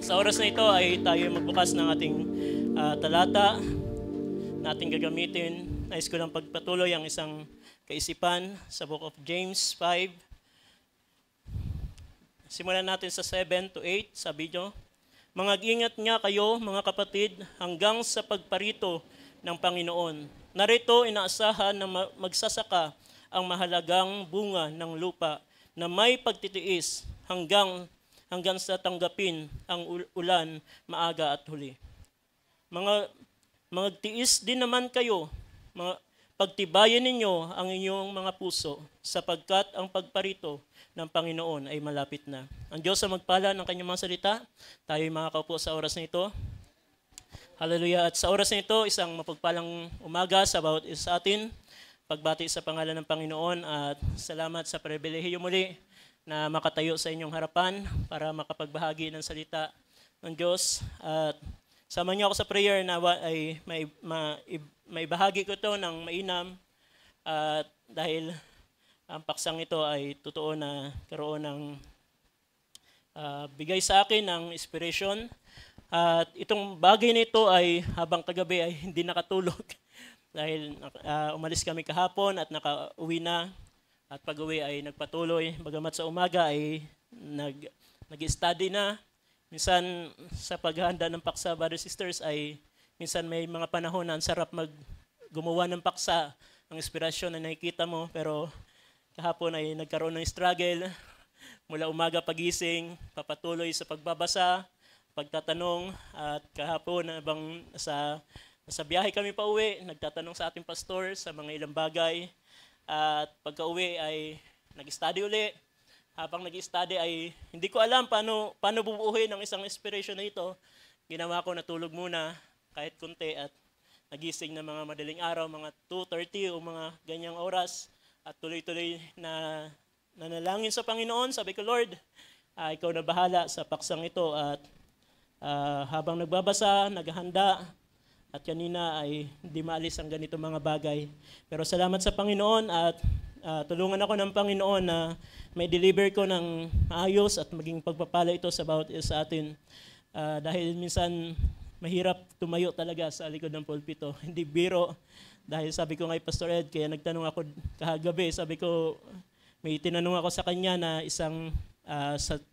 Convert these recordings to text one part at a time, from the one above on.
Sa oras na ito ay tayo magbukas ng ating talata na ating gagamitin. Nais ko lang pagpatuloy ang isang kaisipan sa Book of James 5. Simulan natin sa 7 to 8 sa video. Mag-ingat nga kayo mga kapatid hanggang sa pagparito ng Panginoon. Narito inaasahan na magsasaka ang mahalagang bunga ng lupa na may pagtitiis hanggang sa tanggapin ang ulan maaga at huli. Magtiis din naman kayo, pagtibayan ninyo ang inyong mga puso sapagkat ang pagparito ng Panginoon ay malapit na. Ang Diyos ang magpala ng kanyang mga salita. Tayo ay makakaupo sa oras na ito. Hallelujah. At sa oras na ito, isang mapagpalang umaga sa bawat isa sa atin. Pagbati sa pangalan ng Panginoon at salamat sa pribilehiyo muli na makatayo sa inyong harapan para makapagbahagi ng salita ng Diyos. At sama niyo ako sa prayer na ay may bahagi ko ito ng mainam at dahil ang paksang ito ay totoo na karoon ng bigay sa akin ng inspiration. At itong bagay nito ay habang kagabi ay hindi nakatulog dahil umalis kami kahapon at nakauwi na. At pag-uwi ay nagpatuloy, bagamat sa umaga ay nag-study na. Minsan sa paghahanda ng paksa, brothers and sisters, ay minsan may mga panahon na ang sarap gumawa ng paksa, ang inspirasyon na nakikita mo. Pero kahapon ay nagkaroon ng struggle, mula umaga pagising, papatuloy sa pagbabasa, pagtatanong. At kahapon habang sa biyahe kami pa uwi, nagtatanong sa ating pastor sa mga ilang bagay. At pagka-uwi ay nag-study uli. Habang nag-study ay hindi ko alam paano bubuuhin ang isang inspiration na ito. Ginawa ko, natulog muna kahit kunti at nagising na mga madaling araw, mga 2:30 o mga ganyang oras. At tuloy-tuloy na nanalangin sa Panginoon. Sabi ko, Lord, ikaw na bahala sa paksang ito. At habang nagbabasa, naghahanda, at kanina ay hindi maalis ang ganito mga bagay. Pero salamat sa Panginoon at tulungan ako ng Panginoon na may deliver ko ng ayos at maging pagpapala ito sa bawat isa sa atin. Dahil minsan mahirap tumayo talaga sa likod ng pulpito. Hindi biro. Dahil sabi ko kay Pastor Ed, kaya nagtanong ako kahagabi, sabi ko, may tinanong ako sa kanya na isang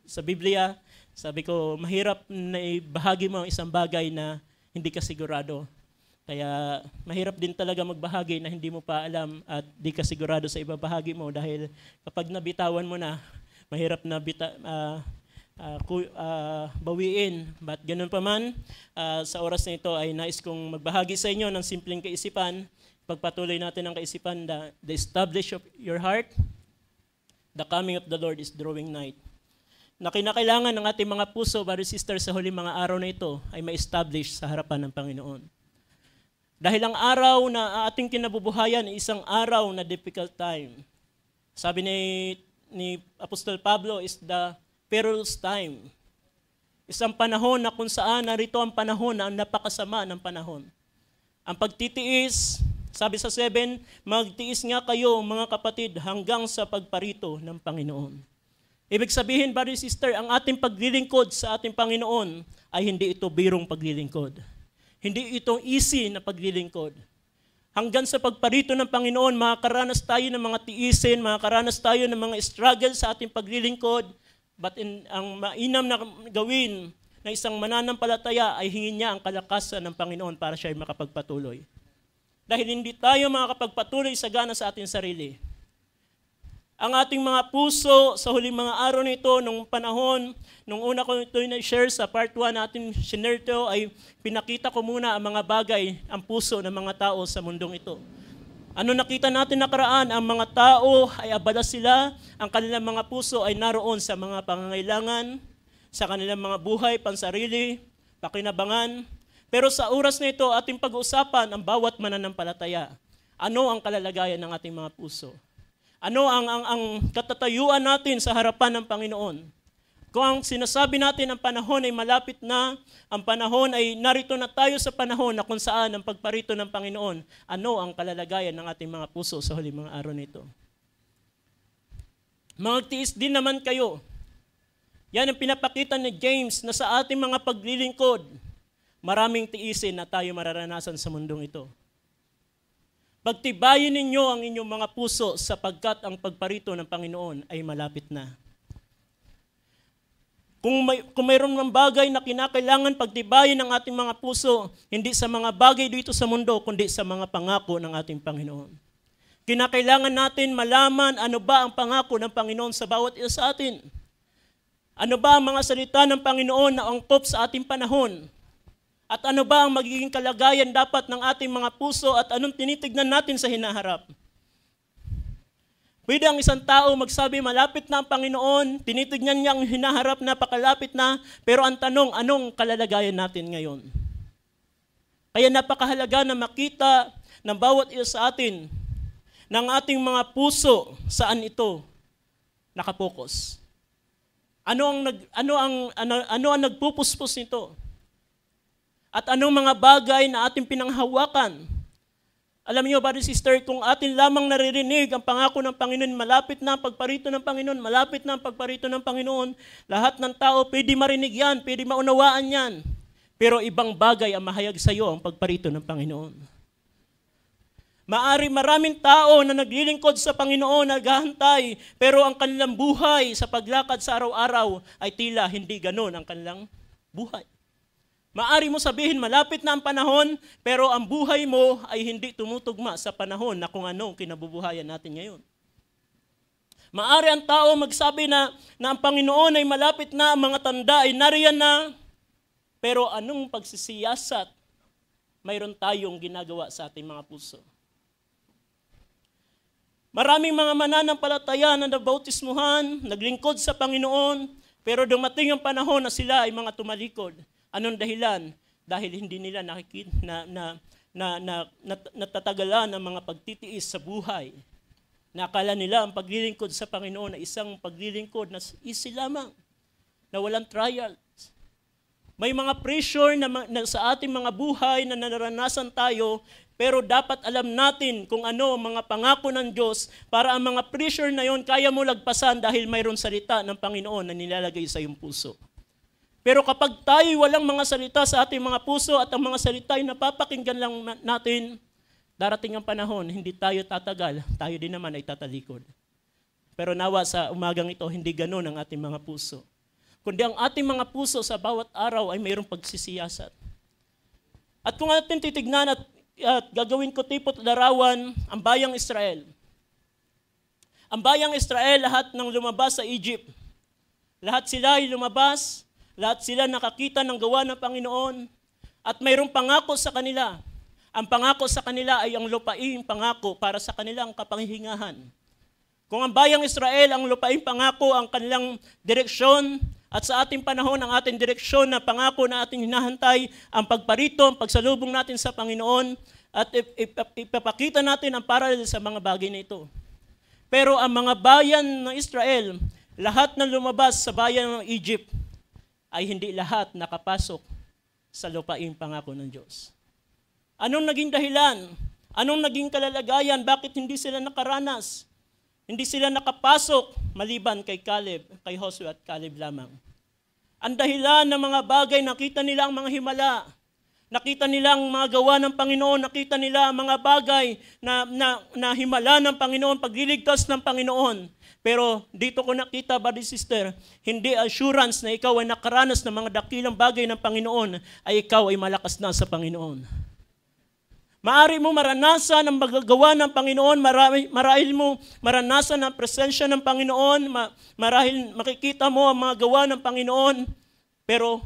sa Biblia, sabi ko, mahirap na ibahagi mo ang isang bagay na hindi ka sigurado. Kaya mahirap din talaga magbahagi na hindi mo pa alam at di ka sigurado sa ibabahagi mo dahil kapag nabitawan mo na, mahirap na bawiin. But ganun pa man, sa oras na ito ay nais kong magbahagi sa inyo ng simpleng kaisipan. Pagpatuloy natin ang kaisipan, the establish of your heart, the coming of the Lord is drawing nigh. Na kinakailangan ng ating mga puso, brothers and sisters, sa huling mga araw na ito ay ma-establish sa harapan ng Panginoon. Dahil ang araw na ating kinabubuhayan ay isang araw na difficult time. Sabi ni Apostol Pablo is the perilous time. Isang panahon na kung saan narito ang panahon na ang napakasama ng panahon. Ang pagtitiis, sabi sa 7, magtiis nga kayo mga kapatid hanggang sa pagparito ng Panginoon. Ibig sabihin, brother and sister, ang ating paglilingkod sa ating Panginoon ay hindi ito birong paglilingkod. Hindi ito easy na paglilingkod. Hanggang sa pagparito ng Panginoon, makakaranas tayo ng mga tiisin, makakaranas tayo ng mga struggle sa ating paglilingkod, but ang mainam na gawin na isang mananampalataya ay hingin niya ang kalakasan ng Panginoon para siya ay makapagpatuloy. Dahil hindi tayo makakapagpatuloy sagana sa ating sarili. Ang ating mga puso sa huling mga araw nito, nung panahon, nung una ko ito na-share sa part 1 natin, shinare ito, ay pinakita ko muna ang mga bagay, ang puso ng mga tao sa mundong ito. Ano nakita natin nakaraan? Ang mga tao ay abala sila, ang kanilang mga puso ay naroon sa mga pangangailangan, sa kanilang mga buhay, pansarili, pakinabangan. Pero sa oras na ito, ating pag-uusapan ang bawat mananampalataya. Ano ang kalalagayan ng ating mga puso? Ano ang katatayuan natin sa harapan ng Panginoon? Kung ang sinasabi natin ang panahon ay malapit na, ang panahon ay narito na tayo sa panahon na kung saan ang pagparito ng Panginoon, ano ang kalalagayan ng ating mga puso sa huling mga araw nito? Magtiis din naman kayo. Yan ang pinapakita ni James na sa ating mga paglilingkod, maraming tiisin na tayo mararanasan sa mundong ito. Pagtibayin ninyo ang inyong mga puso sapagkat ang pagparito ng Panginoon ay malapit na. Kung mayroon ng bagay na kinakailangan pagtibayin ng ating mga puso, hindi sa mga bagay dito sa mundo, kundi sa mga pangako ng ating Panginoon. Kinakailangan natin malaman ano ba ang pangako ng Panginoon sa bawat isa sa atin. Ano ba ang mga salita ng Panginoon na angkop sa ating panahon? At ano ba ang magiging kalagayan dapat ng ating mga puso at anong tinitignan natin sa hinaharap? Pwede ang isang tao magsabi, malapit na ang Panginoon, tinitignan niya ang hinaharap, napakalapit na, pero ang tanong, anong kalalagayan natin ngayon? Kaya napakahalaga na makita ng bawat isa sa atin ng ating mga puso saan ito nakapokus. Ano ang nagpupuspos nito? At anong mga bagay na ating pinanghawakan? Alam niyo, brother sister, kung atin lamang naririnig ang pangako ng Panginoon, malapit na ang pagparito ng Panginoon, malapit na ang pagparito ng Panginoon, lahat ng tao pwede marinig yan, pwede maunawaan yan. Pero ibang bagay ang mahayag sa iyo ang pagparito ng Panginoon. Maraming tao na naglilingkod sa Panginoon, naghahantay, pero ang kanilang buhay sa paglakad sa araw-araw ay tila hindi ganon ang kanilang buhay. Maari mo sabihin, malapit na ang panahon, pero ang buhay mo ay hindi tumutugma sa panahon na kung anong kinabubuhayan natin ngayon. Maari ang tao magsabi na ang Panginoon ay malapit na, ang mga tanda ay nariyan na, pero anong pagsisiyasat mayroon tayong ginagawa sa ating mga puso? Maraming mga mananampalataya na nabautismuhan, naglingkod sa Panginoon, pero dumating ang panahon na sila ay mga tumalikod. Anong dahilan? Dahil hindi nila nakikita natatagalan ang mga pagtitiis sa buhay. Nakala nila ang paglilingkod sa Panginoon na isang paglilingkod na easy lamang, na walang trials. May mga pressure na sa ating mga buhay na naranasan tayo, pero dapat alam natin kung ano ang mga pangako ng Diyos para ang mga pressure na yon kaya mo lagpasan dahil mayroon salita ng Panginoon na nilalagay sa iyong puso. Pero kapag tayo walang mga salita sa ating mga puso at ang mga salita ay napapakinggan lang natin, darating ang panahon, hindi tayo tatagal, tayo din naman ay tatalikod. Pero nawa sa umagang ito, hindi ganun ang ating mga puso. Kundi ang ating mga puso sa bawat araw ay mayroong pagsisiyasat. At kung atin titignan at gagawin ko tipot larawan ang bayang Israel. Ang bayang Israel, lahat ng lumabas sa Egypt. Lahat sila ay lumabas, lahat sila nakakita ng gawa ng Panginoon, at mayroong pangako sa kanila. Ang pangako sa kanila ay ang lupaing pangako para sa kanilang kapangihingahan. Kung ang bayang Israel, ang lupaing pangako, ang kanilang direksyon, at sa ating panahon, ang ating direksyon na pangako na ating hinahantay, ang pagparito, ang pagsalubong natin sa Panginoon, at ipapakita natin ang paralel sa mga bagay na ito. Pero ang mga bayan ng Israel, lahat na lumabas sa bayan ng Egypt, ay hindi lahat nakapasok sa lupaing pangako ng Diyos. Anong naging dahilan? Anong naging kalalagayan? Bakit hindi sila nakaranas? Hindi sila nakapasok maliban kay Caleb, kay Joshua at Caleb lamang. Ang dahilan ng mga bagay, nakita nila ang mga himala. Nakita nila ang mga gawa ng Panginoon. Nakita nila ang mga bagay na himala ng Panginoon, pagliligtas ng Panginoon. Pero dito ko nakita, brother sister, hindi assurance na ikaw ay nakaranas ng mga dakilang bagay ng Panginoon ay ikaw ay malakas na sa Panginoon. Maari mo maranasan ang magagawa ng Panginoon, marahil mo maranasan ang presensya ng Panginoon, marahil makikita mo ang mga gawa ng Panginoon, pero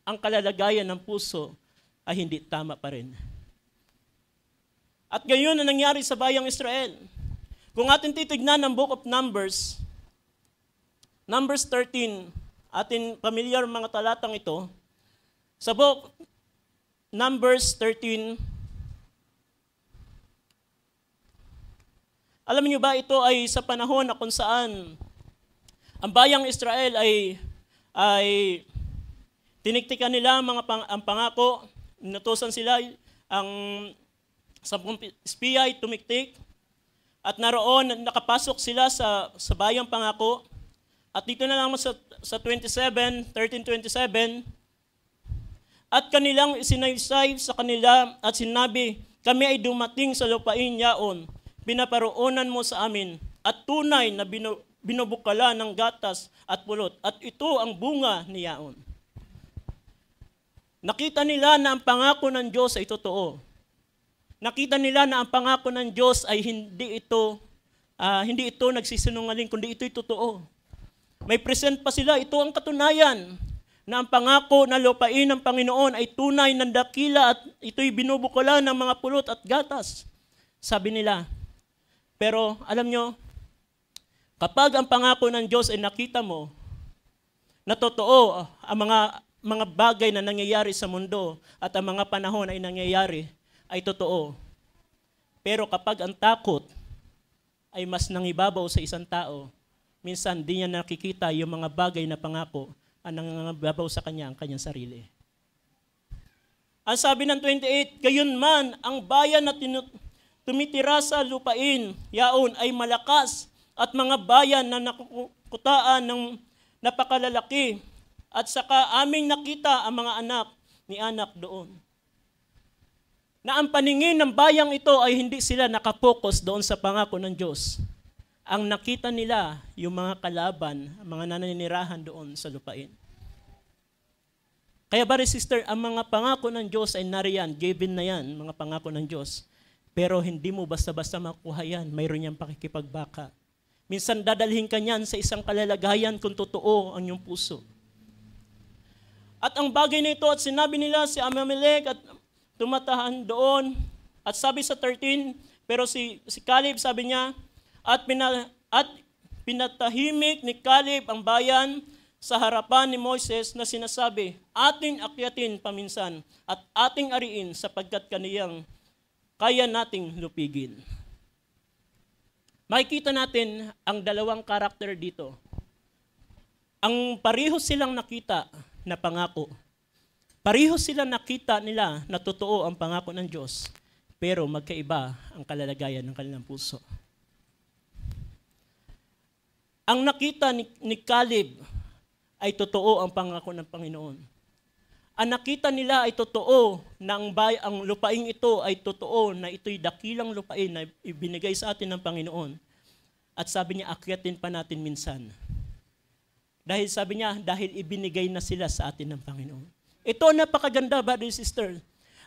ang kalalagayan ng puso ay hindi tama pa rin. At gayon ang nangyari sa bayang Israel. Kung atin titignan ang Book of Numbers 13, atin pamilyar mga talatang ito, sa Book Numbers 13, alam niyo ba, ito ay sa panahon na kung saan ang bayang Israel ay tiniktikan nila ang pangako, inutusan sila ang 10 espiya ay tumiktik, at naroon nakapasok sila sa bayang pangako. At dito na lang sa 13:27, at kanilang isinaysay sa kanila at sinabi, kami ay dumating sa lupain yaon, pinaparoonan mo sa amin, at tunay na binubukala ng gatas at pulot, at ito ang bunga ni yaon. Nakita nila na ang pangako ng Diyos ay totoo. Nakita nila na ang pangako ng Diyos ay hindi ito nagsisinungaling, kundi ito'y totoo. May present pa sila, ito ang katunayan na ang pangako na lupain ng Panginoon ay tunay ng dakila at ito'y binubukala ng mga pulot at gatas. Sabi nila. Pero alam nyo, kapag ang pangako ng Diyos ay nakita mo, na totoo ang mga bagay na nangyayari sa mundo at ang mga panahon ay nangyayari, ay totoo. Pero kapag ang takot ay mas nangibabaw sa isang tao, minsan di niya nakikita yung mga bagay na pangako ang nangangababaw sa kanya ang kanyang sarili. Ang sabi ng 28, gayon man, ang bayan na tumitira sa lupain, yaon ay malakas at mga bayan na nakukutaan ng napakalalaki at saka aming nakita ang mga anak ni anak doon. Na ang paningin ng bayang ito ay hindi sila nakapokus doon sa pangako ng Diyos. Ang nakita nila yung mga kalaban, mga naninirahan doon sa lupain. Kaya bari sister, ang mga pangako ng Diyos ay nariyan, given na yan, mga pangako ng Diyos. Pero hindi mo basta-basta makuha yan, mayroon niyang pakikipagbaka. Minsan dadalhin ka niyan sa isang kalalagayan kung totoo ang iyong puso. At ang bagay na ito, at sinabi nila si Abimelech at tumatahan doon, at sabi sa 13, pero si Caleb sabi niya, at pinatahimik ni Caleb ang bayan sa harapan ni Moises na sinasabi, ating akyatin paminsan at ating ariin sapagkat kaniyang kaya nating lupigin. Makikita natin ang dalawang karakter dito. Ang pareho silang nakita na pangako. Pareho silang nakita nila na totoo ang pangako ng Diyos, pero magkaiba ang kalalagayan ng kanilang puso. Ang nakita ni Caleb ay totoo ang pangako ng Panginoon. Ang nakita nila ay totoo na ang lupaing ito ay totoo na ito'y dakilang lupain na ibinigay sa atin ng Panginoon. At sabi niya, akyatin pa natin minsan. Dahil sabi niya, dahil ibinigay na sila sa atin ng Panginoon. Ito napakaganda, brother and sister.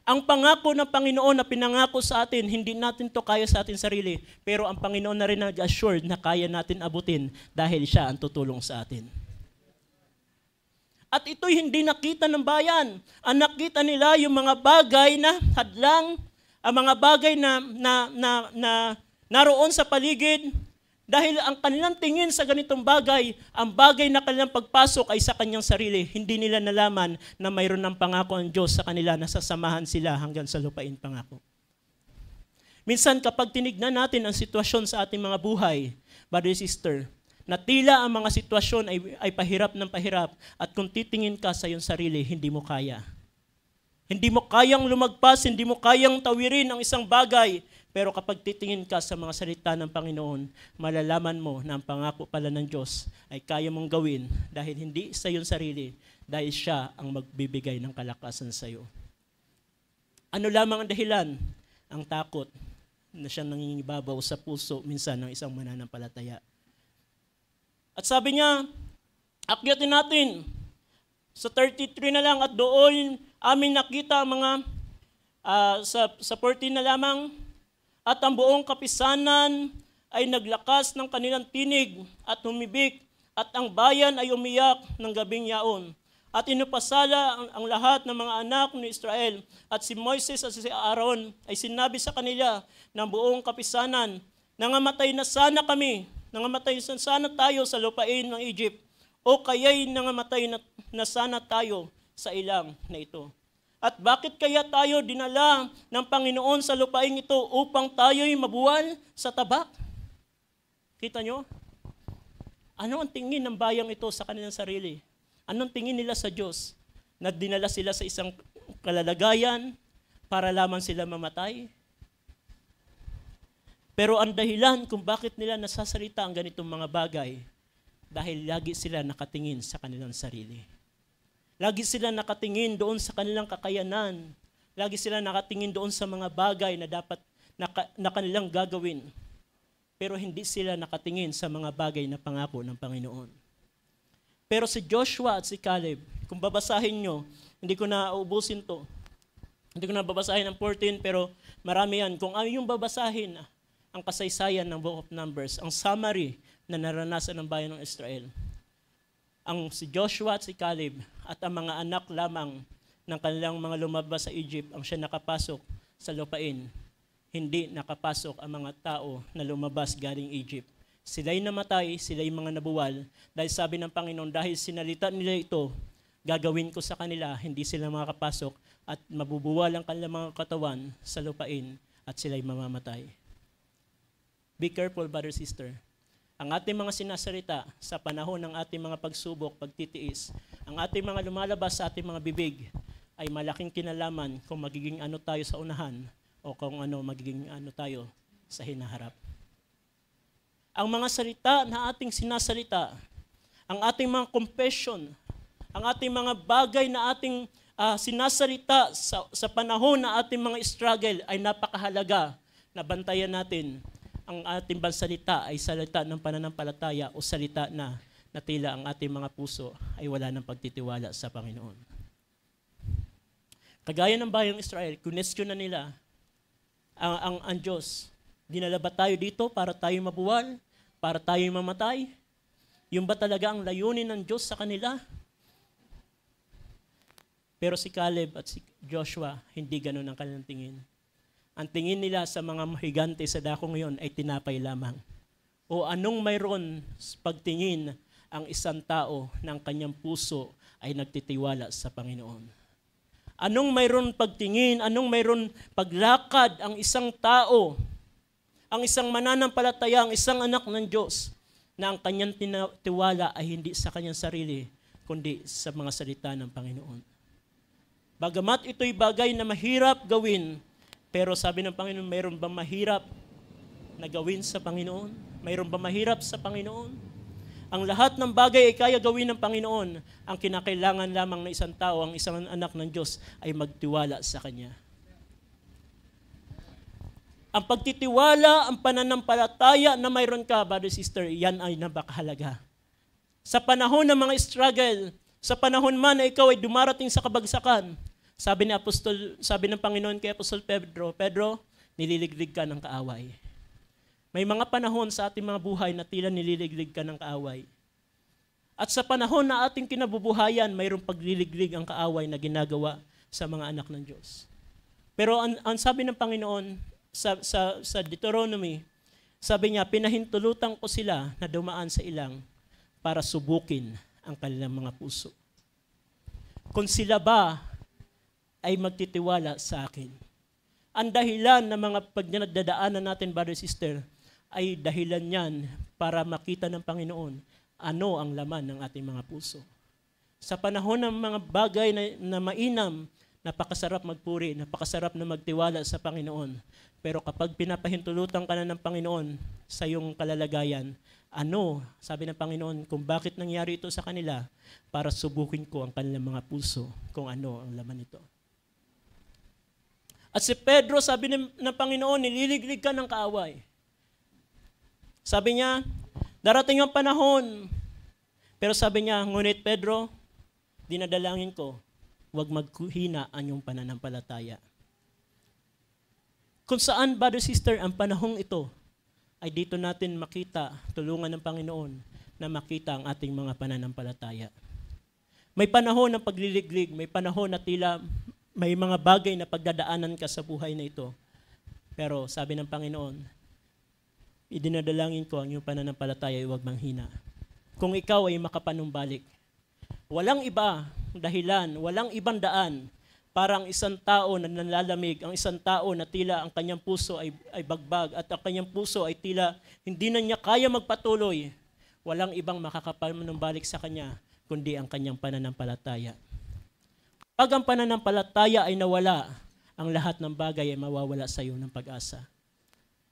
Ang pangako ng Panginoon na pinangako sa atin, hindi natin to kaya sa ating sarili. Pero ang Panginoon na rin nag-assured na kaya natin abutin dahil siya ang tutulong sa atin. At ito'y hindi nakita ng bayan. Ang nakita nila yung mga bagay na hadlang, ang mga bagay na naroon sa paligid. Dahil ang kanilang tingin sa ganitong bagay, ang bagay na kanilang pagpasok ay sa kanyang sarili. Hindi nila nalaman na mayroon ng pangako ang Diyos sa kanila na sasamahan sila hanggang sa lupain pangako. Minsan kapag tinignan natin ang sitwasyon sa ating mga buhay, brother and sister, na tila ang mga sitwasyon ay pahirap ng pahirap at kung titingin ka sa iyong sarili, hindi mo kaya. Hindi mo kayang lumagpas, hindi mo kayang tawirin ang isang bagay. Pero kapag titingin ka sa mga salita ng Panginoon, malalaman mo na ang pangako pala ng Diyos ay kaya mong gawin dahil hindi sa iyong sarili, dahil siya ang magbibigay ng kalakasan sa iyo. Ano lamang ang dahilan? Ang takot na siyang nangingibabaw sa puso minsan ng isang mananampalataya. At sabi niya, akyatin natin. Sa 33 na lang at doon amin nakita ang mga, sa 14 na lamang, at ang buong kapisanan ay naglakas ng kanilang tinig at humibik, at ang bayan ay umiyak ng gabing yaon. At inupasala ang lahat ng mga anak ni Israel, at si Moises at si Aaron ay sinabi sa kanila ng buong kapisanan, nangamatay na sana kami, nangamatay na sana tayo sa lupain ng Egypt, o kaya'y nangamatay na sana tayo sa ilang na ito. At bakit kaya tayo dinala ng Panginoon sa lupaing ito upang tayo'y mabuwal sa tabak? Kita nyo? Ano ang tingin ng bayang ito sa kanilang sarili? Anong tingin nila sa Diyos? Na dinala sila sa isang kalalagayan para lamang sila mamatay? Pero ang dahilan kung bakit nila nasasalita ang ganitong mga bagay Dahil lagi sila nakatingin sa kanilang sarili. Lagi sila nakatingin doon sa kanilang kakayanan. Lagi sila nakatingin doon sa mga bagay na dapat na kanilang gagawin. Pero hindi sila nakatingin sa mga bagay na pangako ng Panginoon. Pero si Joshua at si Caleb, kung babasahin nyo, hindi ko na uubusin to. Hindi ko na babasahin ang 14, pero marami yan. Kung ano yung babasahin, ang kasaysayan ng Book of Numbers, ang summary na naranasan ng bayan ng Israel. Ang si Joshua at si Caleb at ang mga anak lamang ng kanilang mga lumabas sa Egypt ang siya nakapasok sa lupain. Hindi nakapasok ang mga tao na lumabas galing Egypt. Sila'y namatay, sila'y mga nabuwal. Dahil sabi ng Panginoon, dahil sinalita nila ito, gagawin ko sa kanila, hindi sila makakapasok at mabubuwal ang kanilang mga katawan sa lupain at sila'y mamamatay. Be careful, brother, sister. Ang ating mga sinasalita sa panahon ng ating mga pagsubok, pagtitiis, ang ating mga lumalabas sa ating mga bibig ay malaking kinalaman kung magiging ano tayo sa unahan o kung ano magiging ano tayo sa hinaharap. Ang mga salita na ating sinasalita, ang ating mga confession, ang ating mga bagay na ating sinasalita sa panahon na ating mga struggle ay napakahalaga na bantayan natin. Ang ating salita ay salita ng pananampalataya o salita na tila ang ating mga puso ay wala ng pagtitiwala sa Panginoon. Kagaya ng bayang Israel, kunestyon na nila ang Diyos. Dinala ba tayo dito para tayo mabuwal? Para tayo mamatay? Yung ba talaga ang layunin ng Diyos sa kanila? Pero si Caleb at si Joshua, hindi ganun ang kanilang tingin. Ang tingin nila sa mga higante sa dakong ngayon ay tinapay lamang. O anong mayroon pagtingin ang isang tao ng kanyang puso ay nagtitiwala sa Panginoon? Anong mayroon pagtingin, anong mayroon paglakad ang isang tao, ang isang mananampalataya, ang isang anak ng Diyos, na ang kanyang tiwala ay hindi sa kanyang sarili, kundi sa mga salita ng Panginoon. Bagamat ito'y bagay na mahirap gawin, pero sabi ng Panginoon, mayroon bang mahirap na gawin sa Panginoon? Mayroon bang mahirap sa Panginoon? Ang lahat ng bagay ay kaya gawin ng Panginoon. Ang kinakailangan lamang ng isang tao, ang isang anak ng Diyos, ay magtiwala sa Kanya. Ang pagtitiwala, ang pananampalataya na mayroon ka, brother, sister, yan ay napakahalaga. Sa panahon ng mga struggle, sa panahon man na ikaw ay dumarating sa kabagsakan, sabi ng Panginoon kay Apostol Pedro, Pedro, nililiglig ka ng kaaway. May mga panahon sa ating mga buhay na tila nililiglig ka ng kaaway. At sa panahon na ating kinabubuhayan, mayroong pagliliglig ang kaaway na ginagawa sa mga anak ng Diyos. Pero ang sabi ng Panginoon sa Deuteronomy, sabi niya, pinahintulutan ko sila na dumaan sa ilang para subukin ang kanilang mga puso. Kung sila ba ay magtitiwala sa akin. Ang dahilan ng mga pagnadadaanan natin, brother, sister, ay dahilan yan para makita ng Panginoon ano ang laman ng ating mga puso. Sa panahon ng mga bagay na mainam, napakasarap magpuri, napakasarap na magtiwala sa Panginoon. Pero kapag pinapahintulutan ka na ng Panginoon sa iyong kalalagayan, sabi ng Panginoon, kung bakit nangyari ito sa kanila, para subukin ko ang kanilang mga puso kung ano ang laman nito. At si Pedro, sabi ng Panginoon, nililiglig ka ng kaaway. Sabi niya, darating ang panahon. Pero sabi niya, ngunit Pedro, dinadalangin ko, huwag maghina ang iyong pananampalataya. Kung saan, brother, sister, ang panahong ito, ay dito natin makita, tulungan ng Panginoon, na makita ang ating mga pananampalataya. May panahon ng pagliliglig, may panahon na tila may mga bagay na pagdadaanan ka sa buhay na ito. Pero sabi ng Panginoon, idinadalangin ko ang iyong pananampalataya ay huwag manghina. Kung ikaw ay makapanumbalik, walang iba dahilan, walang ibang daan para ang isang tao na nanlalamig, ang isang tao na tila ang kanyang puso ay bagbag at ang kanyang puso ay tila hindi na niya kaya magpatuloy, walang ibang makakapanumbalik sa kanya kundi ang kanyang pananampalataya. Pag ang pananampalataya ay nawala, ang lahat ng bagay ay mawawala sa iyo ng pag-asa.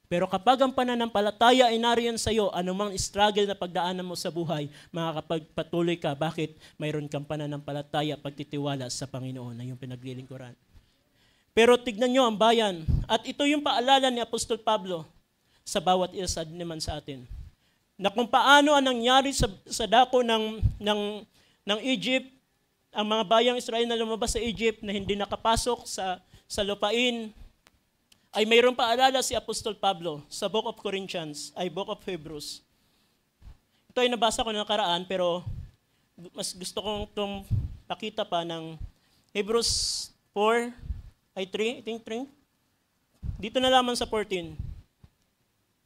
Pero kapag ang pananampalataya ay nariyan sa iyo, anumang struggle na pagdaanan mo sa buhay, makakapagpatuloy ka. Bakit? Mayroon kang pananampalataya, pagtitiwala sa Panginoon na yung pinaglilingkuran. Pero tignan nyo ang bayan. At ito yung paalala ni Apostol Pablo sa bawat isa naman sa atin. Na kung paano ang nangyari sa dako ng Egypt, ang mga bayang Israel na lumabas sa Egypt na hindi nakapasok sa lupain, ay mayroong paalala si Apostol Pablo sa Book of Hebrews. Ito ay nabasa ko na nakaraan, pero mas gusto kong itong pakita pa ng Hebrews 4, I think 3. Dito na lamang sa 14.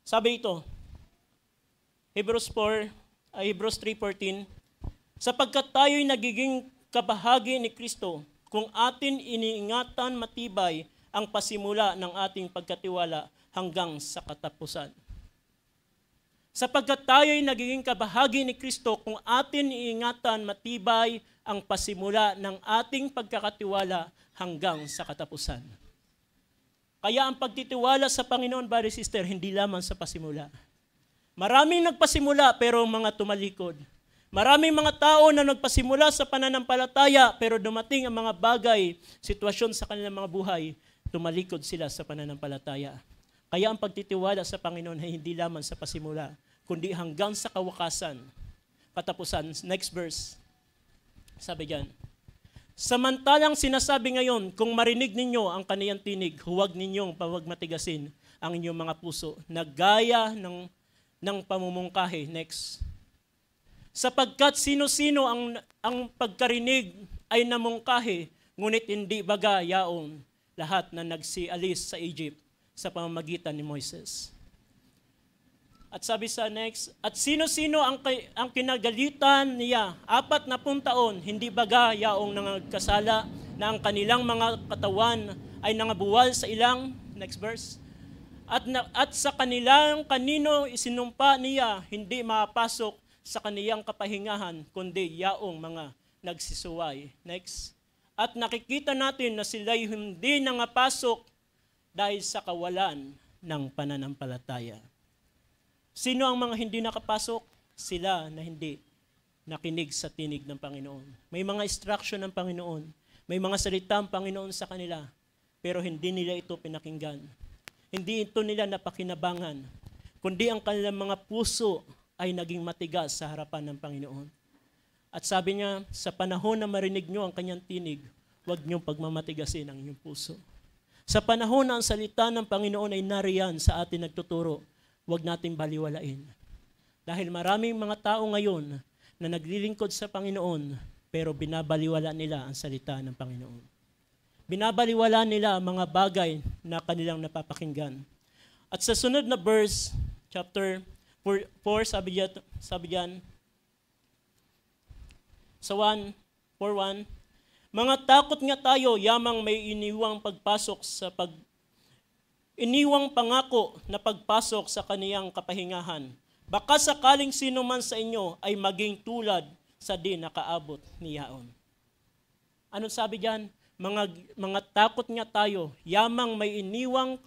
Sabi ito, Hebrews 3:14, sapagkat tayo'y nagiging kabahagi ni Kristo kung atin iniingatan matibay ang pasimula ng ating pagkatiwala hanggang sa katapusan. Sapagkat tayo'y nagiging kabahagi ni Kristo kung atin iingatan matibay ang pasimula ng ating pagkakatiwala hanggang sa katapusan. Kaya ang pagtitiwala sa Panginoon, brother, sister, hindi lamang sa pasimula. Maraming nagpasimula pero mga tumalikod. Maraming mga tao na nagpasimula sa pananampalataya pero dumating ang mga bagay, sitwasyon sa kanilang mga buhay, tumalikod sila sa pananampalataya. Kaya ang pagtitiwala sa Panginoon ay hindi lamang sa pasimula, kundi hanggang sa kawakasan, katapusan. Next verse. Sabi diyan, samantalang sinasabi ngayon, kung marinig ninyo ang kaniyang tinig, huwag ninyong pawagmatigasin ang inyong mga puso na gaya ng pamumungkahi. Next. Sapagkat sino-sino ang pagkarinig ay namungkahi, ngunit hindi baga yaon lahat na nagsialis sa Egypt sa pamamagitan ni Moises. At sabi sa next, at sino-sino ang kinagalitan niya 40 taon, hindi baga yaong nangagkasala na ang kanilang mga katawan ay nangabuwal sa ilang, next verse, at sa kanilang kanino isinumpa niya, hindi mapasok sa kaniyang kapahingahan, kundi yaong mga nagsisuway. Next. At nakikita natin na sila'y hindi nangapasok dahil sa kawalan ng pananampalataya. Sino ang mga hindi nakapasok? Sila na hindi nakinig sa tinig ng Panginoon. May mga instruction ng Panginoon. May mga salita ang Panginoon sa kanila. Pero hindi nila ito pinakinggan. Hindi ito nila napakinabangan. Kundi ang kanilang mga puso ay naging matigas sa harapan ng Panginoon. At sabi niya, sa panahon na marinig nyo ang kanyang tinig, huwag niyong pagmamatigasin ang inyong puso. Sa panahon na ang salita ng Panginoon ay nariyan sa atin nagtuturo, huwag nating baliwalain. Dahil maraming mga tao ngayon na naglilingkod sa Panginoon, pero binabaliwala nila ang salita ng Panginoon. Binabaliwala nila ang mga bagay na kanilang napapakinggan. At sa sunod na verse, chapter 4, sabi diyan, sa 4:1, mga takot nga tayo, yamang may iniwang pangako na pagpasok sa kaniyang kapahingahan. Baka sakaling sino man sa inyo ay maging tulad sa di nakaabot ni yaon. Anong sabi diyan? Mga takot nga tayo, yamang may iniwang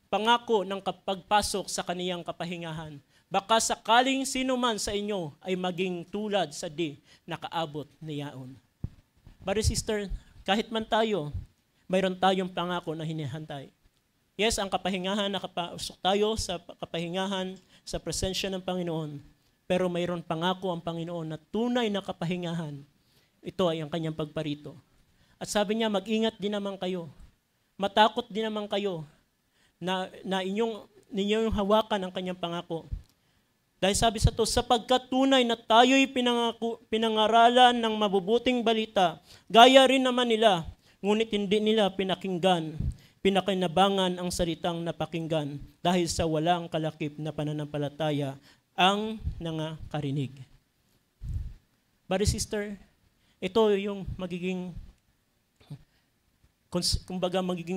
pangako ng pagpasok sa kaniyang kapahingahan. Baka sakaling sino man sa inyo ay maging tulad sa di nakaabot ni yaon. Brother, sister, kahit man tayo, mayroon tayong pangako na hinihantay. Yes, ang kapahingahan, nakapasok tayo sa kapahingahan, sa presensya ng Panginoon. Pero mayroon pangako ang Panginoon na tunay na kapahingahan. Ito ay ang kanyang pagparito. At sabi niya, mag-ingat din naman kayo. Matakot din naman kayo na ninyong hawakan ang kanyang pangako. Dahil sabi sa to, sapagkat tunay na tayo'y pinangaralan ng mabubuting balita, gaya rin naman nila, ngunit hindi nila pinakinabangan ang salitang napakinggan dahil sa walang kalakip na pananampalataya ang nangakarinig. Brother, sister, ito yung magiging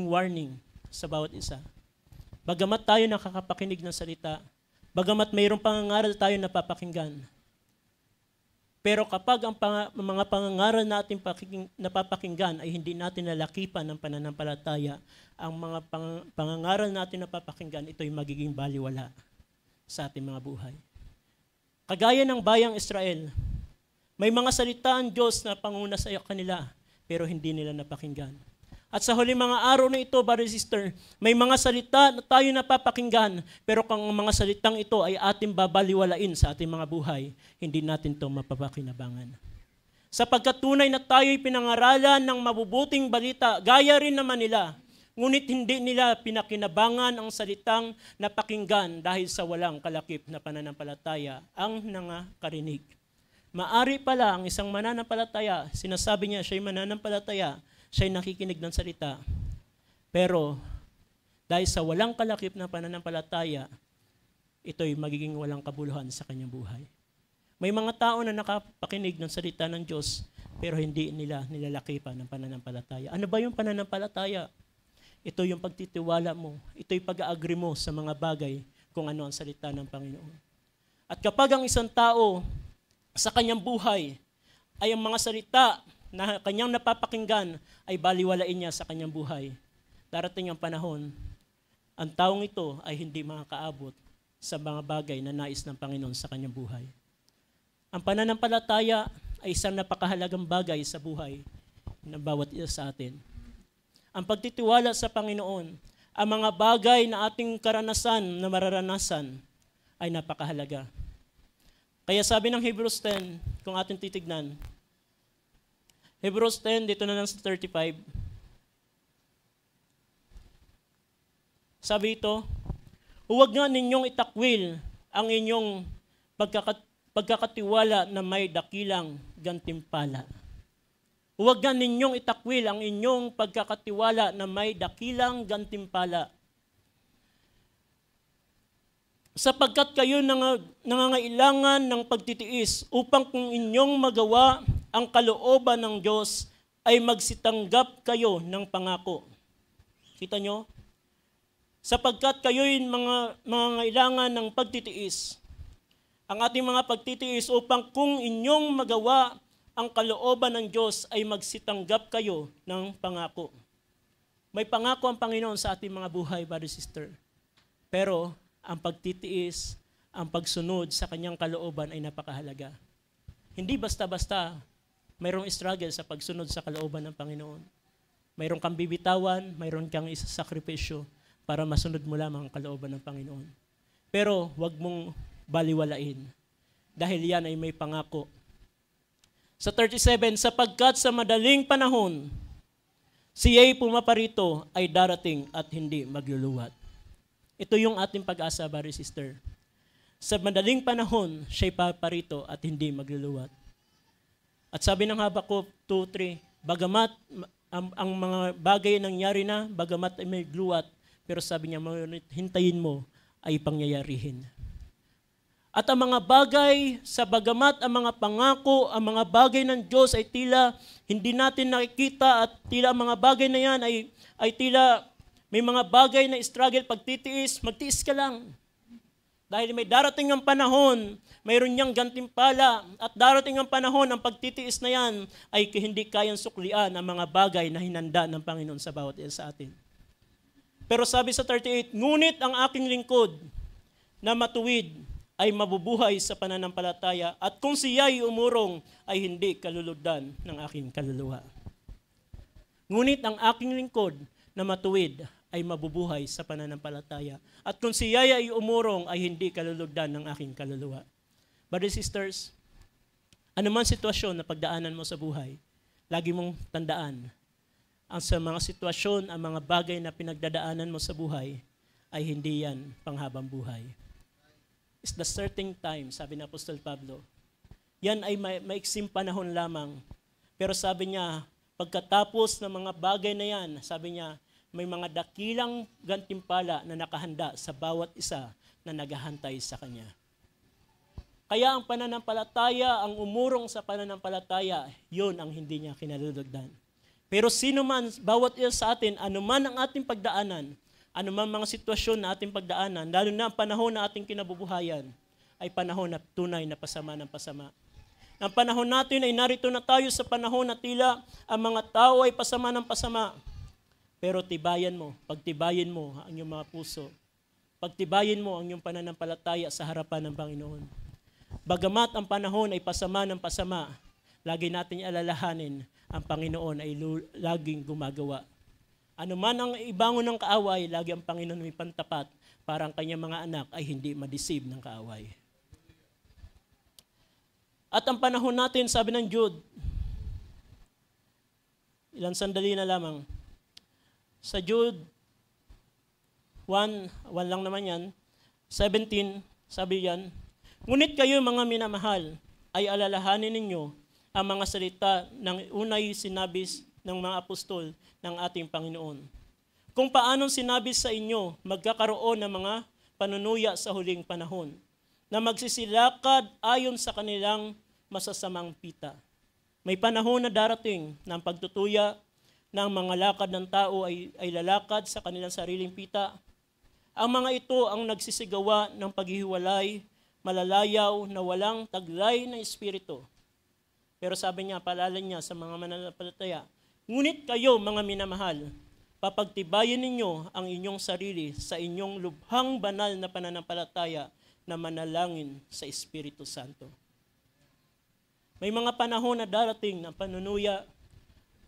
warning sa bawat isa. Bagamat tayo nakakapakinig ng salita, bagamat mayroong pangangaral tayo napapakinggan, Pero kapag ang mga pangangaral natin napapakinggan ay hindi natin nalakipan ng pananampalataya, ang mga pangangaral natin napapakinggan, ito'y magiging baliwala sa ating mga buhay. Kagaya ng bayang Israel, may mga salita ang Diyos na panguna sa kanila, pero hindi nila napakinggan. At sa huling mga araw na ito, brother sister, may mga salita na tayo napapakinggan, pero kung ang mga salitang ito ay ating babaliwalain sa ating mga buhay, hindi natin ito mapapakinabangan. Sapagkat tunay na tayo'y pinangaralan ng mabubuting balita, gaya rin naman nila, ngunit hindi nila pinakinabangan ang salitang napakinggan dahil sa walang kalakip na pananampalataya ang nangakarinig. Maari pala ang isang mananampalataya, sinasabi niya siya'y mananampalataya, siya'y nakikinig ng salita. Pero dahil sa walang kalakip na pananampalataya, ito'y magiging walang kabuluhan sa kanyang buhay. May mga tao na nakapakinig ng salita ng Diyos, pero hindi nila nilalakipan ng pananampalataya. Ano ba yung pananampalataya? Ito yung pagtitiwala mo. Ito'y pag-agree mo sa mga bagay kung ano ang salita ng Panginoon. At kapag ang isang tao sa kanyang buhay ay ang mga salita na kanyang napapakinggan ay baliwalain niya sa kanyang buhay, darating ang panahon, ang taong ito ay hindi makakaabot sa mga bagay na nais ng Panginoon sa kanyang buhay. Ang pananampalataya ay isang napakahalagang bagay sa buhay ng bawat isa sa atin. Ang pagtitiwala sa Panginoon, ang mga bagay na ating karanasan na mararanasan ay napakahalaga. Kaya sabi ng Hebrews 10, kung ating titignan, Hebrews 10, dito na lang sa 35. Sabi ito, huwag nga ninyong itakwil ang inyong pagkakatiwala na may dakilang gantimpala. Huwag nga ninyong itakwil ang inyong pagkakatiwala na may dakilang gantimpala. Sapagkat kayo nangangailangan ng pagtitiis upang kung inyong magawa ang kalooban ng Diyos ay magsitanggap kayo ng pangako. Kita nyo? Sapagkat kayo'y mga ngailangan ng pagtitiis. Ang ating mga pagtitiis upang kung inyong magawa ang kalooban ng Diyos ay magsitanggap kayo ng pangako. May pangako ang Panginoon sa ating mga buhay, brother sister. Pero ang pagtitiis, ang pagsunod sa kanyang kalooban ay napakahalaga. Hindi basta-basta mayroong struggle sa pagsunod sa kalooban ng Panginoon. Mayroong kang bibitawan, mayroon kang isasakripisyo para masunod mo lamang ang kalooban ng Panginoon. Pero huwag mong baliwalain dahil yan ay may pangako. Sa 37, sapagkat sa madaling panahon, siya'y pumaparito ay darating at hindi magluluwat. Ito yung ating pag-asa, brother sister. Sa madaling panahon, siya'y paparito at hindi magluluwat. At sabi ng Habakuk 2:3, bagamat ang mga bagay nangyari na, bagamat ay may gluwat, pero sabi niya, hintayin mo ay pangyayarihin. At ang mga bagay, sa bagamat ang mga pangako, ang mga bagay ng Diyos ay tila hindi natin nakikita at tila ang mga bagay na yan ay tila may mga bagay na struggle, pagtitiis, magtiis ka lang. Dahil may darating ang panahon, mayroon niyang gantimpala at darating ang panahon, ang pagtitiis na yan ay hindi kayang suklian ang mga bagay na hinanda ng Panginoon sa bawat isa sa atin. Pero sabi sa 38, ngunit ang aking lingkod na matuwid ay mabubuhay sa pananampalataya at kung siya'y umurong ay hindi kalulugdan ng aking kaluluwa. Ngunit ang aking lingkod na matuwid ay mabubuhay sa pananampalataya. At kung siya ay umurong, ay hindi kalulugdan ng aking kaluluwa. Brothers and sisters, anuman sitwasyon na pagdaanan mo sa buhay, lagi mong tandaan, ang sa mga sitwasyon, ang mga bagay na pinagdadaanan mo sa buhay, ay hindi yan panghabang buhay. It's the certain time, sabi ni Apostol Pablo. Yan ay maiksim panahon lamang. Pero sabi niya, pagkatapos ng mga bagay na yan, sabi niya, may mga dakilang gantimpala na nakahanda sa bawat isa na naghahantay sa Kanya. Kaya ang pananampalataya, ang umurong sa pananampalataya, yun ang hindi niya kinalulugdan. Pero sino man, bawat isa sa atin, anuman ang ating pagdaanan, anuman mga sitwasyon na ating pagdaanan, lalo na ang panahon na ating kinabubuhayan, ay panahon na tunay na pasama ng pasama. Ang panahon natin ay narito na tayo sa panahon na tila ang mga tao ay pasama ng pasama. Pero tibayan mo, pagtibayin mo ang iyong mga puso. Pagtibayin mo ang iyong pananampalataya sa harapan ng Panginoon. Bagamat ang panahon ay pasama ng pasama, lagi natin alalahanin, ang Panginoon ay laging gumagawa. Ano man ang ibangon ng kaaway, lagi ang Panginoon may pantapat para ang kanyang mga anak ay hindi ma-deceive ng kaaway. At ang panahon natin, sabi ng Jude, ilang sandali na lamang. Sa Jude 1 lang naman yan, 17, sabi yan, ngunit kayo mga minamahal, ay alalahanin ninyo ang mga salita ng unay sinabi ng mga apostol ng ating Panginoon. Kung paanong sinabi sa inyo, magkakaroon ng mga panunuya sa huling panahon, na magsisilakad ayon sa kanilang masasamang pita. May panahon na darating na ang pagtutuya ng mga lakad ng tao ay lalakad sa kanilang sariling pita. Ang mga ito ang nagsisigawa ng paghihiwalay, malalayaw na walang taglay na espiritu. Pero sabi niya, paalala niya sa mga mananampalataya, ngunit kayo mga minamahal, papagtibayin ninyo ang inyong sarili sa inyong lubhang banal na pananampalataya na manalangin sa Espiritu Santo. May mga panahon na darating na panunuya,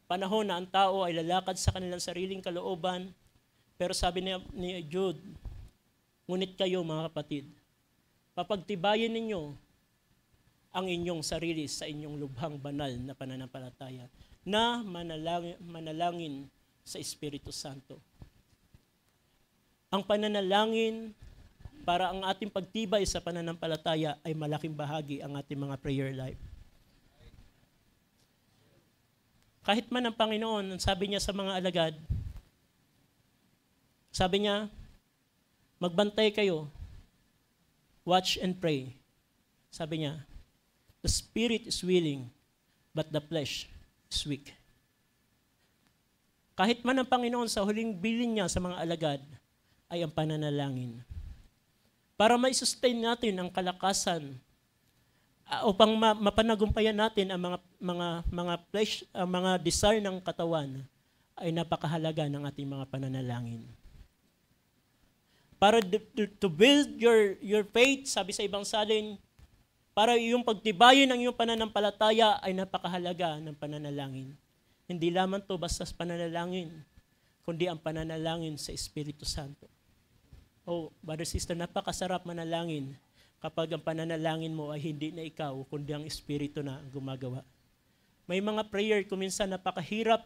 panahon na ang tao ay lalakad sa kanilang sariling kalooban, pero sabi ni Jude, ngunit kayo mga kapatid, papagtibayin ninyo ang inyong sarili sa inyong lubhang banal na pananampalataya na manalangin sa Espiritu Santo. Ang pananalangin para ang ating pagtibay sa pananampalataya ay malaking bahagi ang ating mga prayer life. Kahit man ang Panginoon, sabi niya sa mga alagad, sabi niya, magbantay kayo, watch and pray. Sabi niya, the spirit is willing, but the flesh is weak. Kahit man ang Panginoon sa huling bilin niya sa mga alagad, ay ang pananalangin. Para mai-sustain natin ang kalakasan upang mapanagumpayan natin ang mga flesh, ang mga desire ng katawan, ay napakahalaga ng ating mga pananalangin. Para to build your faith, sabi sa ibang salin, para yung pagtibayin ng iyong pananampalataya ay napakahalaga ng pananalangin. Hindi lamang to basta pananalangin, kundi ang pananalangin sa Espiritu Santo. Oh, brother, sister, napakasarap manalangin kapag ang pananalangin mo ay hindi na ikaw, kundi ang Espiritu na ang gumagawa. May mga prayer, kuminsan napakahirap,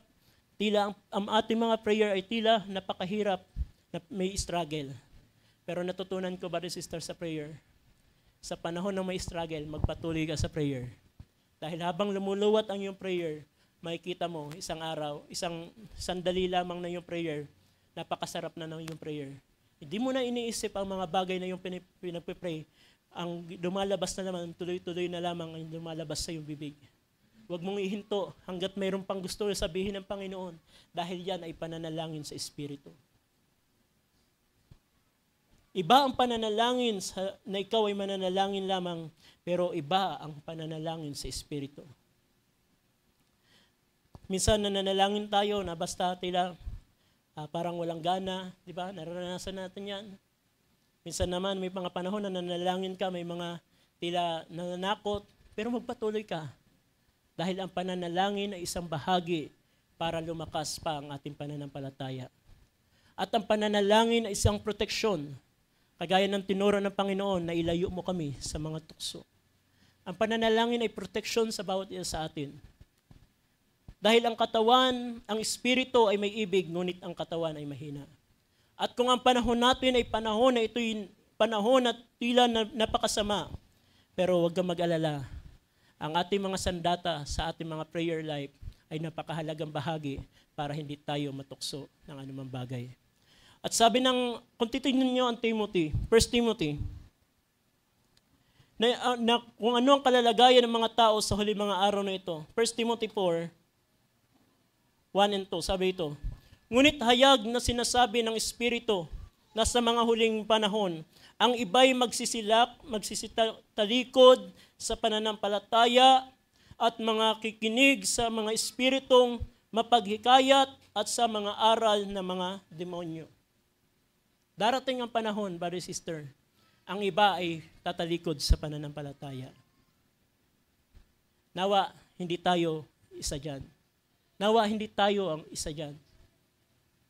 tila ang ating mga prayer ay tila napakahirap, na may struggle. Pero natutunan ko, brother, sister, sa prayer, sa panahon ng may struggle, magpatuloy ka sa prayer. Dahil habang lumuluwat ang iyong prayer, makikita mo isang araw, isang sandali lamang na iyong prayer, napakasarap na ng iyong prayer. Hindi mo na iniisip ang mga bagay na iyong pinagpipray. Ang lumalabas na naman, tuloy-tuloy na lamang ang lumalabas sa iyong bibig. Huwag mong ihinto hanggat mayroon pang gusto sabihin ng Panginoon dahil yan ay pananalangin sa Espiritu. Iba ang pananalangin na ikaw ay mananalangin lamang, pero iba ang pananalangin sa Espiritu. Minsan nananalangin tayo na basta tila parang walang gana, di ba? Naranasan natin yan. Minsan naman may mga panahon na nanalangin ka, may mga tila nananakot, pero magpatuloy ka. Dahil ang pananalangin ay isang bahagi para lumakas pa ang ating pananampalataya. At ang pananalangin ay isang proteksyon, kagaya ng tinuro ng Panginoon na ilayo mo kami sa mga tukso. Ang pananalangin ay proteksyon sa bawat isa sa atin. Dahil ang katawan, ang espiritu ay may ibig, ngunit ang katawan ay mahina. At kung ang panahon natin ay panahon na ito'y panahon na tila napakasama, pero huwag kang mag-alala. Ang ating mga sandata sa ating mga prayer life ay napakahalagang bahagi para hindi tayo matukso ng anumang bagay. At sabi kung titignan niyo ang Timothy, 1 Timothy, na kung ano ang kalalagayan ng mga tao sa huli mga araw na ito, 1 Timothy 4, 1 and 2, sabi ito, ngunit hayag na sinasabi ng Espiritu na sa mga huling panahon, ang iba'y magsisitalikod sa pananampalataya at mga kikinig sa mga espiritong mapaghikayat at sa mga aral ng mga demonyo. Darating ang panahon, brother sister, ang iba ay tatalikod sa pananampalataya. Nawa, hindi tayo isa dyan. Nawa, hindi tayo ang isa dyan.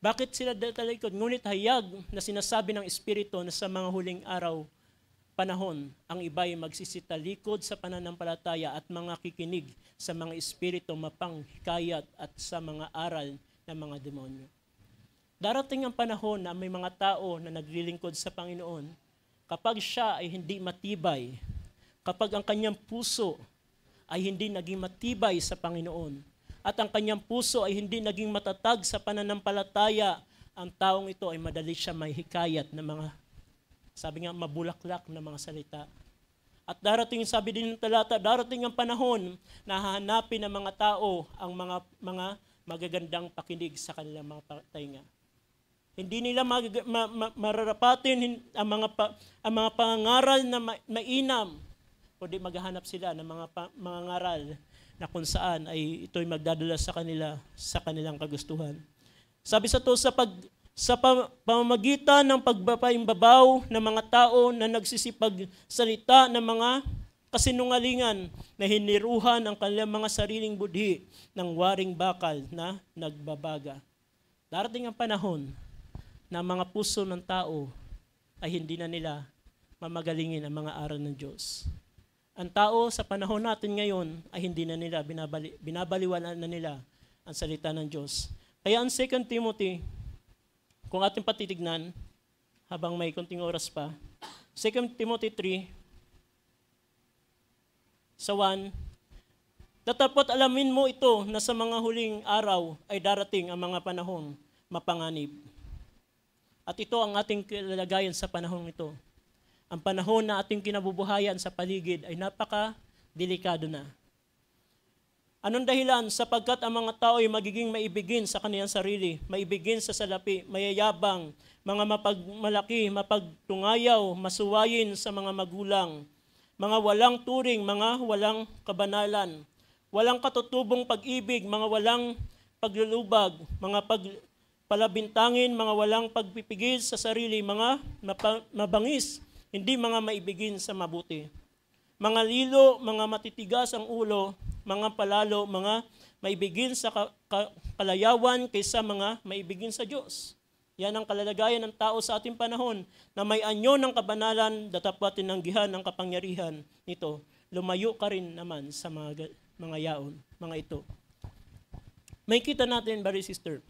Bakit sila tatalikod? Ngunit hayag na sinasabi ng Espiritu na sa mga huling araw, panahon, ang iba ay magsisitalikod sa pananampalataya at mga kikinig sa mga espiritu mapanghikayat at sa mga aral ng mga demonyo. Darating ang panahon na may mga tao na naglilingkod sa Panginoon kapag siya ay hindi matibay, kapag ang kanyang puso ay hindi naging matibay sa Panginoon at ang kanyang puso ay hindi naging matatag sa pananampalataya, ang taong ito ay madali siya may hikayat ng mga, sabi nga, mabulaklak na mga salita. At darating, sabi din ng talata, darating ang panahon na hahanapin ng mga tao ang mga magagandang pakinig sa kanilang mga tainga. Hindi nila mararapatin ang mga pangaral na mainam, kundi maghahanap sila ng mga ngaral na kung saan ay ito'y magdadala sa kanilang kagustuhan. Sabi sa to, sa pamamagitan ng pagpapaimbabaw ng mga tao na nagsisipagsalita ng mga kasinungalingan na hiniruhan ang kanilang mga sariling budhi ng waring bakal na nagbabaga. Darating ang panahon na mga puso ng tao ay hindi na nila mamagalingin ang mga aral ng Diyos. Ang tao sa panahon natin ngayon ay hindi na nila binabaliwalaan na nila ang salita ng Diyos. Kaya ang 2 Timothy, kung ating patitignan, habang may konting oras pa, 2 Timothy 3, sa 1, datapot alamin mo ito na sa mga huling araw ay darating ang mga panahong mapanganib. At ito ang ating kalagayan sa panahon ito. Ang panahon na ating kinabubuhayan sa paligid ay napaka-delikado na. Anong dahilan? Sapagkat ang mga tao ay magiging maibigin sa kanilang sarili, maibigin sa salapi, mayayabang, mga mapagmalaki, mapagtungayaw, masuwayin sa mga magulang, mga walang turing, mga walang kabanalan, walang katutubong pag-ibig, mga walang paglulubag, mga palabintangin, mga walang pagpipigil sa sarili, mga mabangis, hindi mga maibigin sa mabuti. Mga lilo, mga matitigas ang ulo, mga palalo, mga maibigin sa kalayawan kaysa mga maibigin sa Diyos. Yan ang kalalagayan ng tao sa ating panahon na may anyo ng kabanalan, datapatin ng gihan ng kapangyarihan nito. Lumayo ka rin naman sa mga yaon, mga ito. May kita natin, brother sister,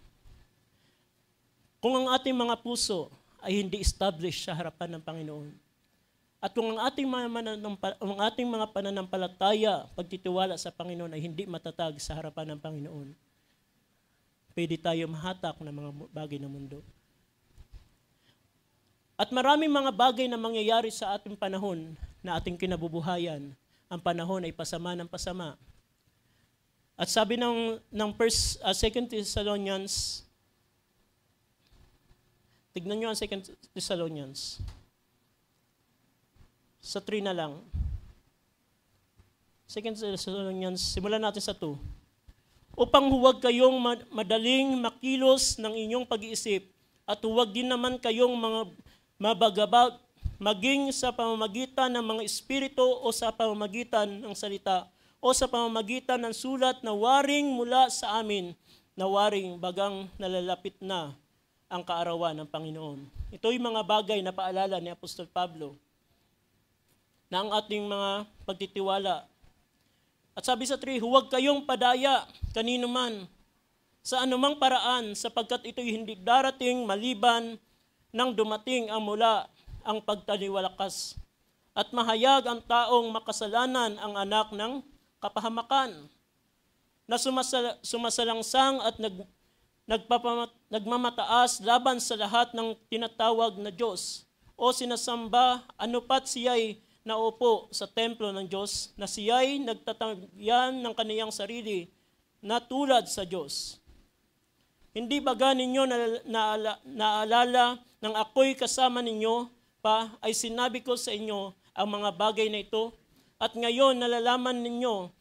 kung ang ating mga puso ay hindi established sa harapan ng Panginoon, at kung ang ating mga pananampalataya, pagtitiwala sa Panginoon ay hindi matatag sa harapan ng Panginoon, pwede tayo mahatak ng mga bagay ng mundo. At maraming mga bagay na mangyayari sa ating panahon na ating kinabubuhayan, ang panahon ay pasama ng pasama. At sabi ng 2 Thessalonians, tignan nyo ang 2 Thessalonians. Sa 3 na lang. 2 Thessalonians, simulan natin sa 2. Upang huwag kayong madaling makilos ng inyong pag-iisip at huwag din naman kayong mga mabagabag maging sa pamamagitan ng mga espiritu o sa pamamagitan ng salita o sa pamamagitan ng sulat na waring mula sa amin na waring bagang nalalapit na ang kaarawan ng Panginoon. Ito'y mga bagay na paalala ni Apostol Pablo na ang ating mga pagtitiwala. At sabi sa 3, huwag kayong padaya kanino man sa anumang paraan sapagkat ito'y hindi darating maliban nang dumating ang mula ang pagtaliwalakas at mahayag ang taong makasalanan ang anak ng kapahamakan na sumasalangsang at nagmamataas laban sa lahat ng tinatawag na Diyos o sinasamba anupat siya'y naupo sa templo ng Diyos na siya'y nagtatagyan ng kaniyang sarili na tulad sa Diyos. Hindi baga ninyo naalala nang ako'y kasama ninyo pa ay sinabi ko sa inyo ang mga bagay na ito at ngayon nalalaman ninyo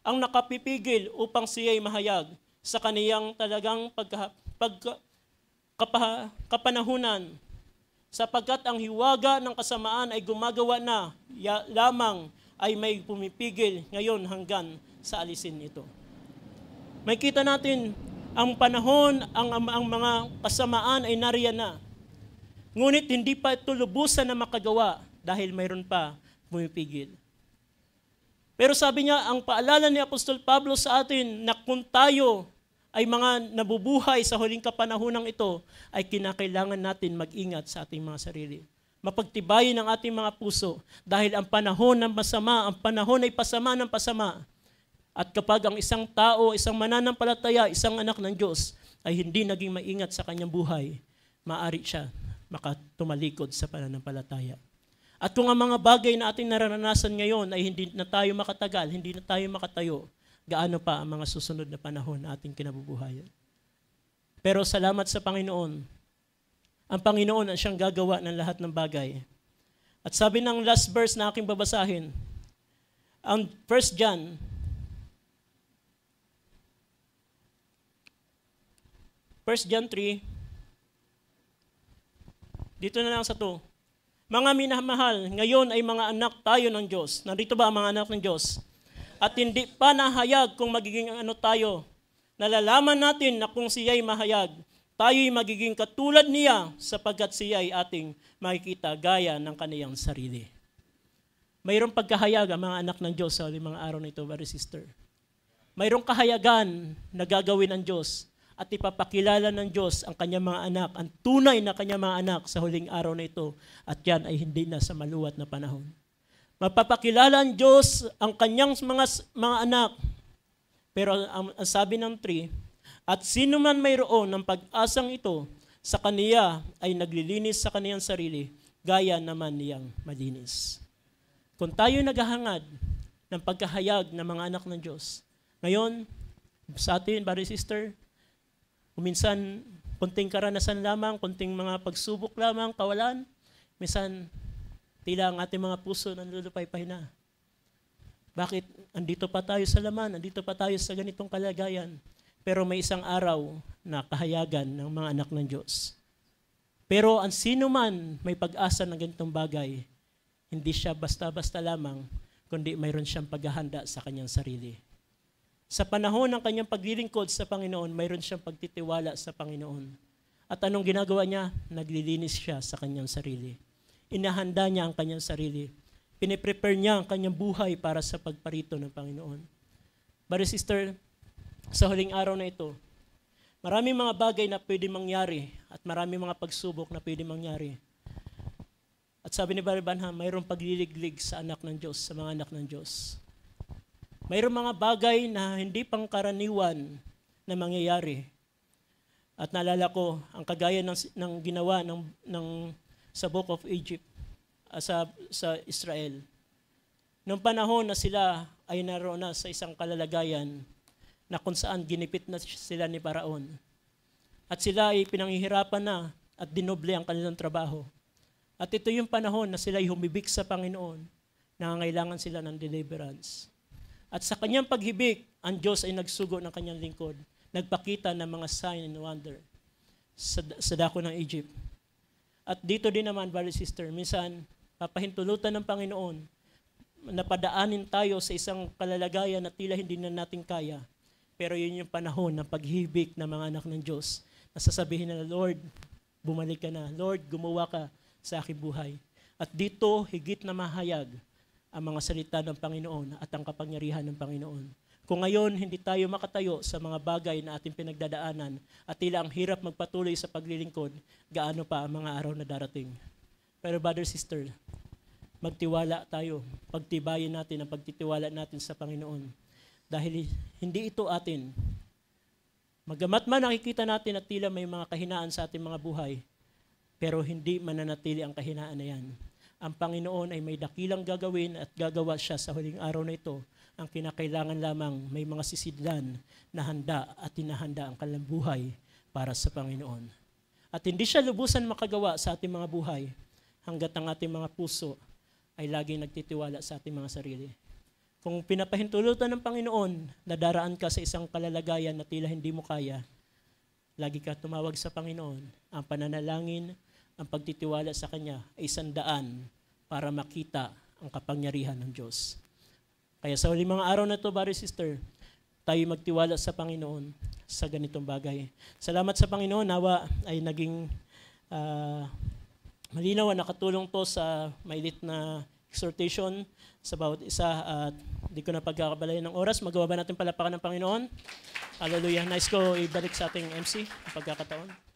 ang nakapipigil upang siya'y mahayag sa kaniyang talagang kapanahunan, sapagkat ang hiwaga ng kasamaan ay gumagawa na lamang ay may pumipigil ngayon hanggang sa alisin ito. May kita natin, ang panahon, ang mga kasamaan ay nariyan na. Ngunit hindi pa ito lubusan na makagawa dahil mayroon pa pumipigil. Pero sabi niya, ang paalala ni Apostol Pablo sa atin na kung tayo ay mga nabubuhay sa huling kapanahonang ito, ay kinakailangan natin mag-ingat sa ating mga sarili. Mapagtibayin ang ating mga puso dahil ang panahon ng masama, ang panahon ay pasama ng pasama. At kapag ang isang tao, isang mananampalataya, isang anak ng Diyos ay hindi naging maingat sa kanyang buhay, maaari siya makatumalikod sa pananampalataya. At kung ang mga bagay na ating nararanasan ngayon ay hindi na tayo makatagal, hindi na tayo makatayo, gaano pa ang mga susunod na panahon na ating kinabubuhayan. Pero salamat sa Panginoon. Ang Panginoon ang siyang gagawa ng lahat ng bagay. At sabi ng last verse na aking babasahin, ang 1 John, John 3, dito na lang sa 2. Mga minamahal, ngayon ay mga anak tayo ng Diyos. Nandito ba ang mga anak ng Diyos? At hindi pa nahayag kung magiging ano tayo. Nalalaman natin na kung siya'y mahayag, tayo'y magiging katulad niya sapagkat siya'y ating makikita gaya ng kaniyang sarili. Mayroong pagkahayag ang mga anak ng Diyos sa mga araw na ito, brother sister. Mayroong kahayagan na gagawin ng Diyos at ipapakilala ng Diyos ang kanyang mga anak, ang tunay na kanyang mga anak sa huling araw na ito, at yan ay hindi na sa maluwat na panahon. Mapapakilala ang Diyos ang kanyang mga anak. Pero ang sabi ng 3, at sino man mayroon ng pag-asang ito, sa kaniya ay naglilinis sa kaniyang sarili, gaya naman niyang malinis. Kung tayo naghahangad ng pagkahayag ng mga anak ng Diyos, ngayon, sa atin, brother sister, minsan, konting karanasan lamang, konting mga pagsubok lamang, kawalan, minsan, tila ang ating mga puso nanlulupay-pay na. Bakit? Andito pa tayo sa laman, andito pa tayo sa ganitong kalagayan. Pero may isang araw na kahayagan ng mga anak ng Diyos. Pero ang sino man may pag-asa ng ganitong bagay, hindi siya basta-basta lamang, kundi mayroon siyang paghahanda sa kanyang sarili. Sa panahon ng kanyang paglilingkod sa Panginoon, mayroon siyang pagtitiwala sa Panginoon. At anong ginagawa niya? Naglilinis siya sa kanyang sarili. Inahanda niya ang kanyang sarili. Piniprepare niya ang kanyang buhay para sa pagparito ng Panginoon. Brother sister, sa huling araw na ito, maraming mga bagay na pwede mangyari at maraming mga pagsubok na pwede mangyari. At sabi ni Brother Branham, mayroong pagliliglig sa anak ng Diyos, sa mga anak ng Diyos. Mayroong mga bagay na hindi pangkaraniwan na mangyayari. At naalala ko, ang kagaya ng ginawa sa Book of Egypt, sa Israel. Noong panahon na sila ay naroon na sa isang kalalagayan na kung saan ginipit na sila ni Paraon. At sila ay pinanghihirapan na at dinoble ang kanilang trabaho. At ito yung panahon na sila ay humibik sa Panginoon, nangangailangan sila ng deliverance. At sa kanyang paghibik, ang Diyos ay nagsugo ng kanyang lingkod, nagpakita ng mga sign and wonder sa dako ng Egypt. At dito din naman, brother sister, minsan papahintulutan ng Panginoon, napadaanin tayo sa isang kalalagayan na tila hindi na natin kaya. Pero yun yung panahon ng paghibik ng mga anak ng Diyos, na sasabihin na, Lord, bumalik ka na. Lord, gumawa ka sa aking buhay. At dito, higit na mahayag ang mga salita ng Panginoon at ang kapangyarihan ng Panginoon. Kung ngayon hindi tayo makatayo sa mga bagay na ating pinagdadaanan at tila ang hirap magpatuloy sa paglilingkod, gaano pa ang mga araw na darating. Pero brother, sister, magtiwala tayo. Pagtibayin natin ang pagtitiwala natin sa Panginoon. Dahil hindi ito atin. Magamat man nakikita natin at tila may mga kahinaan sa ating mga buhay, pero hindi mananatili ang kahinaan na yan. Ang Panginoon ay may dakilang gagawin at gagawa siya sa huling araw na ito. Ang kinakailangan lamang may mga sisidlan na handa at hinahanda ang kanilang buhay para sa Panginoon. At hindi siya lubusan makagawa sa ating mga buhay hanggat ang ating mga puso ay laging nagtitiwala sa ating mga sarili. Kung pinapahintulutan ng Panginoon, nadaraan ka sa isang kalalagayan na tila hindi mo kaya, lagi ka tumawag sa Panginoon. Ang pananalangin, ang pagtitiwala sa Kanya ay isang daan para makita ang kapangyarihan ng Diyos. Kaya sa huling mga araw na ito, brother, sister, tayo magtiwala sa Panginoon sa ganitong bagay. Salamat sa Panginoon, nawa ay naging malinaw at nakatulong to sa mailit na exhortation sa bawat isa at di ko na pagkakabalayan ng oras. Magawa ba natin palapakan ng Panginoon? Hallelujah. Nice ko ibalik sa ating MC ang pagkakataon.